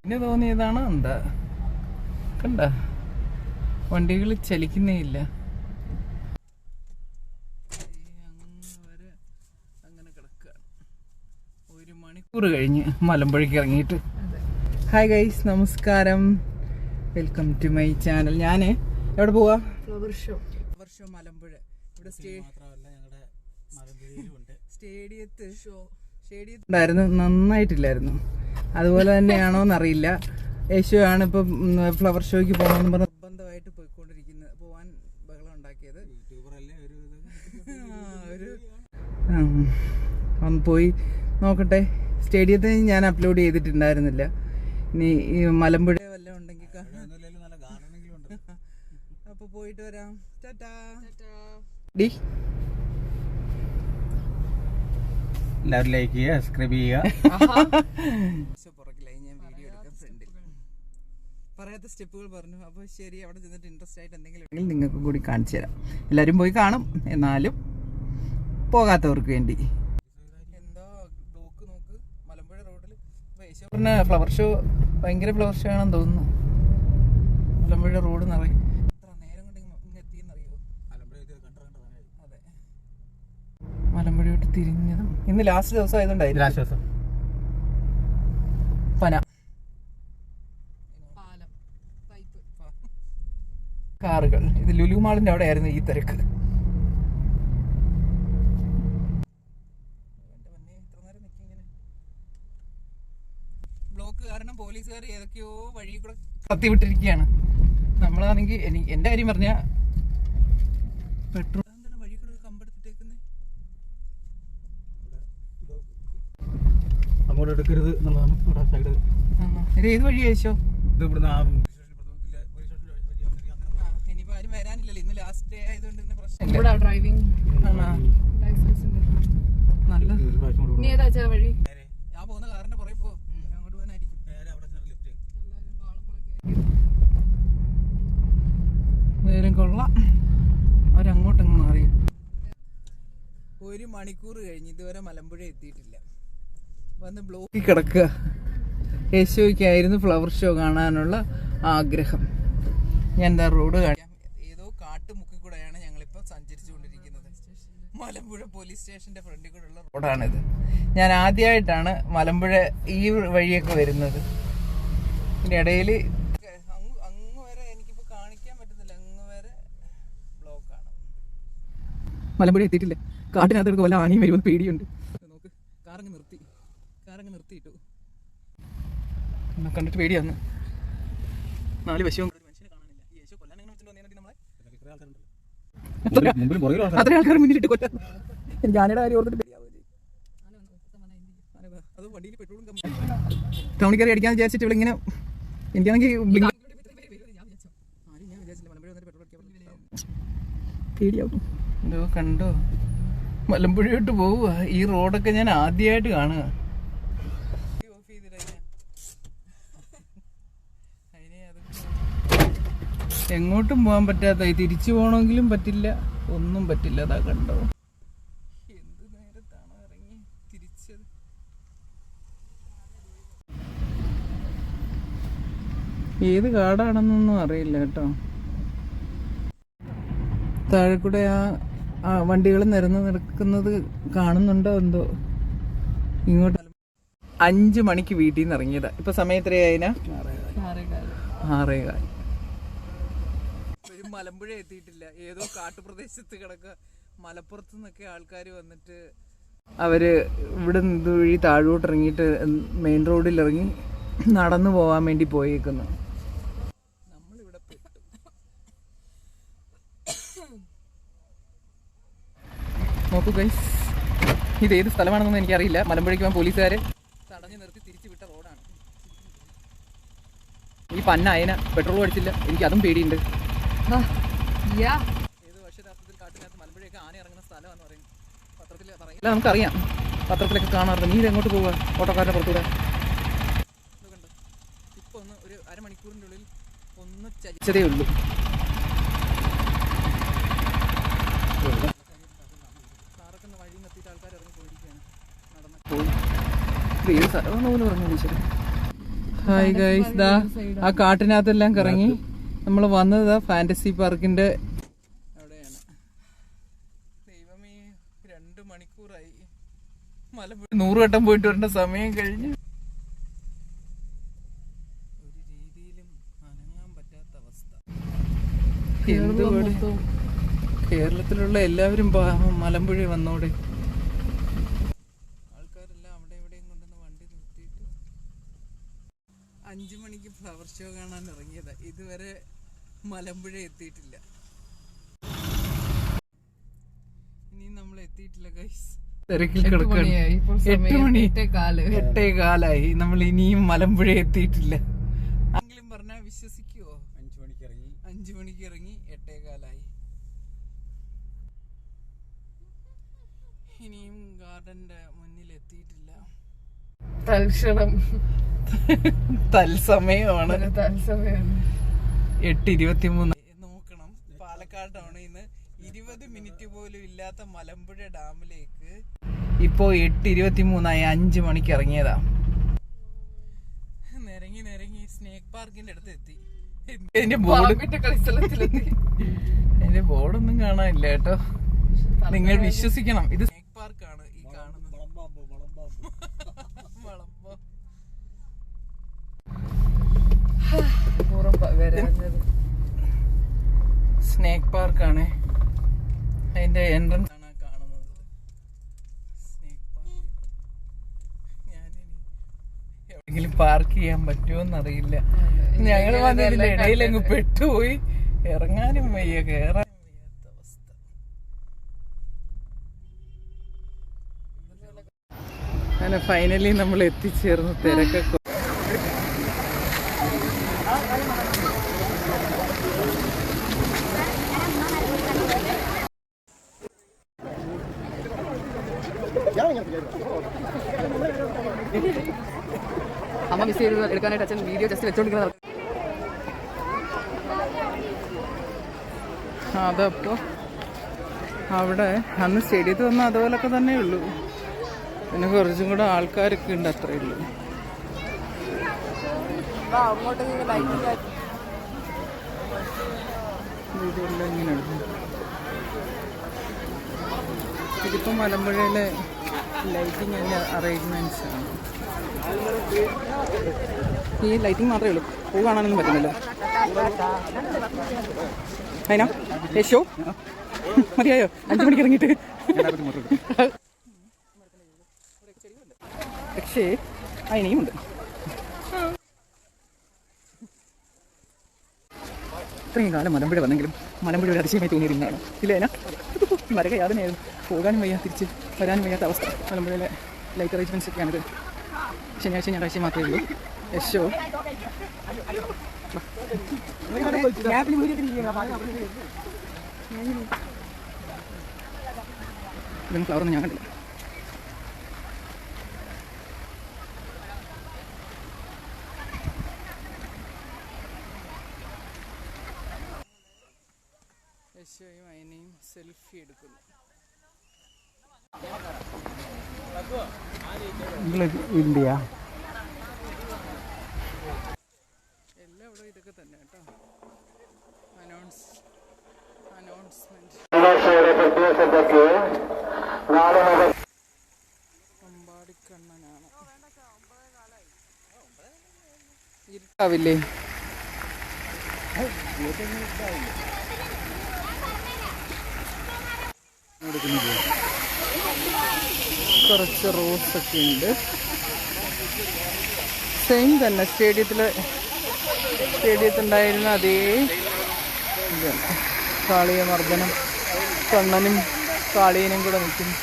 പിന്നെ തോന്നിയതാണ് എന്താ കണ്ട വണ്ടികൾ ചലിക്കുന്നേ ഇല്ല. അങ്ങനെ കിടക്കുകയാണ്. 1 മണിക്കൂർ കഴിഞ്ഞ് മലമ്പുഴയ്ക്ക് ഇറങ്ങിയിട്ട്. ഹായ് ഗൈസ്, നമസ്കാരം, വെൽക്കം ടു മൈ ചാനൽ. ഞാൻ എവിടെ പോവാ? Flower show Malampuzha. ഇവിടെ സ്റ്റേഡിയത്തിലായിരുന്നു, നന്നായിട്ടില്ലായിരുന്നു. അതുപോലെ തന്നെയാണോ എന്നറിയില്ല. യേശു ആണ് ഇപ്പം ഫ്ലവർ ഷോയ്ക്ക് പോകണമെന്ന് പറഞ്ഞ് നിർബന്ധമായിട്ട് പോവാൻ ബഹളം ഉണ്ടാക്കിയത്. ഒന്ന് പോയി നോക്കട്ടെ. സ്റ്റേഡിയത്തിൽ ഞാൻ അപ്ലോഡ് ചെയ്തിട്ടുണ്ടായിരുന്നില്ല. ഇനി ഈ മലമ്പുഴ വല്ലതും ഉണ്ടെങ്കിൽ അപ്പൊ പോയിട്ട് വരാം. ടാറ്റാ. ഡി എല്ലാവരും ലൈക്ക് ചെയ്യുക, സബ്സ്ക്രൈബ് ചെയ്യുക. പുറകിലായി ഞാൻ വീഡിയോ എടുക്കാൻ ഫ്രണ്ടിൽ പറയാത്ത സ്റ്റെപ്പുകൾ പറഞ്ഞു. അപ്പോൾ ശരി, അവിടെ ചെന്നിട്ട് ഇൻട്രസ്റ്റ് ആയിട്ട് എന്തെങ്കിലും ഉണ്ടെങ്കിൽ നിങ്ങൾക്ക് കൂടി കാണിച്ചു തരാം. എല്ലാവരും പോയി കാണും, എന്നാലും പോകാത്തവർക്ക് വേണ്ടി. എന്താ ബ്ലോക്ക് നോക്ക് മലമ്പുഴ റോഡിൽ. യേശുവിന് ഫ്ലവർ ഷോ, ഭയങ്കര ഫ്ലവർ ഷോ ആണെന്ന് തോന്നുന്നു. മലമ്പുഴ റോഡ് നിറയും. എത്ര നേരം കൊണ്ട് ഇങ്ങ് എത്തിയെന്നറിയോ? അതെ, മലമ്പുഴയോട്ട് തിരിഞ്ഞതും ഇന്ന് ലാസ്റ്റ് ദിവസം ആയതുകൊണ്ടായിരുന്നു. പന കാറുകൾ. ഇത് ലുലു മാളിന്റെ അവിടെ ആയിരുന്നു ഈ തിരക്ക്. ബ്ലോക്ക് കാരണം പോലീസുകാർ ഏതൊക്കെയോ വഴി കൂടെ കത്തിവിട്ടിരിക്കുകയാണ്. നമ്മളാണെങ്കിൽ എന്റെ കാര്യം പറഞ്ഞ പെട്രോൾ വഴി കൂടെ കമ്പെടുത്തിട്ടേക്കുന്നേ. അങ്ങോട്ട് എടുക്കരുത് എന്നുള്ളതാണ്. ഇത് ഏത് വഴി അയച്ചോ? ഇനിയിപ്പോ ആരും വരാനില്ലല്ലോ, ഇന്ന് ലാസ്റ്റ് ഡേ ആയതുകൊണ്ട് പ്രശ്നം. ഞാൻ പോകുന്ന കാറിന്റെ പുറകെ പോ, അങ്ങോട്ട് പോകാനായിരിക്കും. നേരം കൊള്ളാം. അവരങ്ങോട്ടങ്ങ് മാറി. 1 മണിക്കൂർ കഴിഞ്ഞ് ഇതുവരെ മലമ്പുഴ എത്തിയിട്ടില്ല. വന്ന് ബ്ലോക്കിൽ കിടക്കുക. യേശോയ്ക്കായിരുന്നു ഫ്ലവർ ഷോ കാണാനുള്ള ആഗ്രഹം. ഞാൻ എന്താ റോഡ് കാണിക്കാം. ഏതോ കാട്ടുമുക്കിൽ കൂടെയാണ് ഞങ്ങളിപ്പോൾ സഞ്ചരിച്ചുകൊണ്ടിരിക്കുന്നത്. മലമ്പുഴ പോലീസ് സ്റ്റേഷന്റെ ഫ്രണ്ടിൽ കൂടെയുള്ള റോഡാണിത്. ഞാൻ ആദ്യമായിട്ടാണ് മലമ്പുഴ ഈ വഴിയൊക്കെ വരുന്നത്. ഇതിൻ്റെ ഇടയിൽ അങ്ങ് വരെ എനിക്കിപ്പോൾ കാണിക്കാൻ പറ്റുന്നില്ല. അങ്ങ് വരെ ബ്ലോക്കാണ്. മലമ്പുഴ എത്തിയിട്ടില്ല. കാട്ടിനകത്ത് വല്ല ആനയും വരുമെന്ന് പേടിയുണ്ട്. നോക്ക്, കാറങ്ങ് നിർത്തിയിട്ടു. കണ്ടിട്ട് പേടിയാന്ന്. 4 വശവും മനുഷ്യനെ കാണാനില്ല. ഈ യേശു കൊല്ലാൻ എങ്ങനെ വെച്ചിട്ട് വന്നേനെ നമ്മളെ? അത്ര ആൾക്കാർ മുന്നിലിട്ട് കൊല്ലാൻ. എനിക്ക് ആനയുടെ കാര്യം ഓർത്തിട്ട് പേടിയാവും. അത് വണ്ടിയിൽ പെട്രോളും ടൗണിൽ കയറി അടിക്കാന്ന് വിചാരിച്ചിട്ട് ഇവിടെ ഇങ്ങനെ എനിക്കാണെങ്കിൽ പേടിയാവും. എന്തോ കണ്ടോ, മലമ്പുഴയോട്ട് പോവുക. ഈ റോഡൊക്കെ ഞാൻ ആദ്യമായിട്ട് കാണുക. എങ്ങോട്ടും പോകാൻ പറ്റാത്ത, തിരിച്ചു പോകണമെങ്കിലും പറ്റില്ല, ഒന്നും പറ്റില്ല. അതാ കണ്ടോ, എന്ത് നേരത്താണോ ഇറങ്ങി തിരിച്ചത്. ഏത് കാടാണെന്നൊന്നും അറിയില്ല കേട്ടോ. താഴെ കൂടെ ആ വണ്ടികൾ നിരന്ന് നിൽക്കുന്നത് കാണുന്നുണ്ടോ എന്തോ. ഇങ്ങോട്ട് 5 മണിക്ക് വീട്ടിൽ നിന്ന് ഇറങ്ങിയതാ. ഇപ്പൊ സമയം എത്രയായിനാ? 6:15. മലമ്പുഴ എത്തിയിട്ടില്ല. ഏതോ കാട്ടുപ്രദേശത്ത് കിടക്കുക. മലപ്പുറത്ത് നിന്നൊക്കെ ആൾക്കാർ വന്നിട്ട് അവര് ഇവിടെ നിന്ന് വഴി താഴോട്ട് ഇറങ്ങിയിട്ട് മെയിൻ റോഡിൽ ഇറങ്ങി നടന്നു പോകാൻ വേണ്ടി പോയേക്കുന്നു. നമ്മളിവിടെ പെട്ടു. നോക്കൂ ഗൈസ്, ഇതേത് സ്ഥലമാണെന്നൊന്നും എനിക്കറിയില്ല. മലമ്പുഴയ്ക്ക് പോകാൻ പോലീസുകാരെ തടഞ്ഞു നിർത്തി തിരിച്ചു വിട്ട റോഡാണ്. ഈ പന്ന അയന പെട്രോൾ അടിച്ചില്ല. എനിക്ക് അതും പേടിയുണ്ട്. ഏത് വർഷരാത്രിയിൽ കാട്ടിനകത്ത് മലമ്പുഴയൊക്കെ ആന ഇറങ്ങുന്ന സ്ഥലമാണെന്ന് പറയും. പത്രത്തിൽ പറയില്ല, നമുക്കറിയാം, പത്രത്തിലൊക്കെ കാണാറുണ്ട്. നീ എങ്ങോട്ട് പോവുക? ഓട്ടോക്കാരൻ്റെ പുറത്തൂടെ. കണ്ടോ, ഇപ്പൊ ഒന്ന് ഒരു അരമണിക്കൂറിൻ്റെ ഉള്ളിൽ ഒന്ന് ചലിച്ചതേ ഉള്ളൂ. കാറൊക്കെ വഴി നിർത്തിയിട്ട് ആൾക്കാർ ഇറങ്ങി പോയിരിക്കുകയാണ്. നടന്ന് പോയി. ഏത് സ്ഥലമാണെന്ന് പോലും പറഞ്ഞു. ഹായ് ഗൈസ്, ദാ ആ കാട്ടിനകത്തെല്ലാം കറങ്ങി നമ്മൾ വന്നത് ഫാന്റസി പാർക്കിന്റെ അവിടെയാണ്. ദൈവമേ, 2 മണിക്കൂറായി. മലമ്പുഴ 100 വട്ടം പോയിട്ട് വരേണ്ട സമയം കഴിഞ്ഞു. ഒരു രീതിയിലും അനങ്ങാൻ പറ്റാത്ത അവസ്ഥ. കേരളത്തിലുള്ള എല്ലാവരും മലമ്പുഴ വന്നോടെ. ആൾക്കാരെല്ലാം അവിടെ എവിടെയും കൊണ്ടുവന്ന് വണ്ടി നിർത്തിയിട്ട് 5 മണിക്ക് ഫ്ലവർ ഷോ കാണാൻ ഇറങ്ങിയതാ. ഇതുവരെ മലമ്പുഴ എത്തിയിട്ടില്ല. ഇനി നമ്മൾ എത്തിയിട്ടില്ല ഗൈസ്. തിരക്കിൽ കിടക്കുകയാണ്. 8:15 നമ്മൾ ഇനിയും മലമ്പുഴ എത്തിയിട്ടില്ല. എങ്കിലും പറഞ്ഞാൽ വിശ്വസിക്കുവോ? 5 മണിക്ക് ഇറങ്ങി 8:15. ഇനിയും ഗാർഡന്റെ മുന്നിൽ എത്തിയിട്ടില്ല. തത്സമയമാണ്. 8:23. നോക്കണം, പാലക്കാട് ടൗണിൽ നിന്ന് 20 മിനിറ്റ് പോലും ഇല്ലാത്ത മലമ്പുഴ ഡാമിലേക്ക് ഇപ്പോ 8:23 5 മണിക്ക് ഇറങ്ങിയതാ. നിരങ്ങി സ്നേക്ക് പാർക്കിന്റെ അടുത്ത് എത്തി. എന്റെ ബോർഡൊന്നും കാണാനില്ല കേട്ടോ. നിങ്ങൾ വിശ്വസിക്കണം, ഇത് സ്നേക്ക് പാർക്കാണ് ഈ കാണുന്നത്. സ്നേക്ക് പാർക്കാണ്, അതിന്റെ എൻട്രൻസ് ആണ് കാണുന്നത്. Snake park. ഞാനിനി എവിടെയെങ്കിലും പാർക്ക് ചെയ്യാൻ പറ്റുമോന്നറിയില്ല. ഞങ്ങൾ വന്നതിന്റെ ഇടയിലങ്ങ് പെട്ടുപോയി. ഇറങ്ങാനും വയ്യ, കേറാനും വയ്യാത്ത അവസ്ഥ. അങ്ങനെ ഫൈനലി നമ്മൾ എത്തിച്ചേർന്ന്. തിരക്കൊക്കെ അമ്മ മിസ് ചെയ്ത് എടുക്കാനായിട്ട് അച്ഛൻ വീഡിയോ ജസ്റ്റ് വെച്ചോണ്ടിരിക്കുന്നത്. അതപ്പോ അവിടെ അന്ന് സ്റ്റേഡിയത്തിൽ വന്നാൽ അതുപോലൊക്കെ തന്നെ ഉള്ളൂ. പിന്നെ കുറച്ചും കൂടെ ആൾക്കാരൊക്കെ ഉണ്ട്, അത്രേ ഉള്ളൂ. ഇതെല്ലാം ഇങ്ങനെയുണ്ട്. ഇതിപ്പോ മലമ്പുഴയിലെ ലൈറ്റിംഗ് അറേഞ്ച്മെന്റ്സ് ആണ്. ഈ ലൈറ്റിംഗ് മാത്രമേ ഉള്ളൂ, പൂ കാണാനൊന്നും പറ്റുന്നില്ല. അതിനാ യേശോ മതിയായോ? 5 മണിക്ക് ഇറങ്ങിയിട്ട്. പക്ഷേ ഇനിയുമുണ്ട്. ഇത്രയും കാലം മലമ്പുഴ വന്നെങ്കിലും മലമ്പുഴ ഒരു അതിശയമായി തോന്നിയിരുന്നതാണ്. ഇല്ല അതിനാ വരക യാതനയായിരുന്നു. പോകാനും വയ്യ, തിരിച്ച് വരാനും വയ്യാത്ത അവസ്ഥ. മലമ്പുഴയിലെ ലൈറ്റ് അറേഞ്ച്മെൻറ്റ്സ് ഒക്കെയാണിത്. ശനിയാഴ്ച ഞായറാഴ്ച മാത്രമേ ഉള്ളൂ. യശോ ഇതൊന്നും ഫ്ലവറൊന്നും ഞാൻ കണ്ടില്ല. യശോയും അയനയും സെൽഫി എടുക്കുന്നു. ഇന്ത്യ എല്ലാം ഇവിടെ ഇതൊക്കെ തന്നെ കേട്ടോ. അനൗൺസ്മെന്റ് അമ്പാടിക്കണ്ണനാണ്. ഇരുട്ടാവില്ലേ? കുറച്ച് റോസ് ഒക്കെ ഉണ്ട്. സെയിം തന്നെ സ്റ്റേഡിയത്തിലുണ്ടായിരുന്ന അതേ ഇതാണ്. കാളിയ മർദ്ദനം, കണ്ണനും കാളിയനും കൂടെ നിൽക്കുന്നു.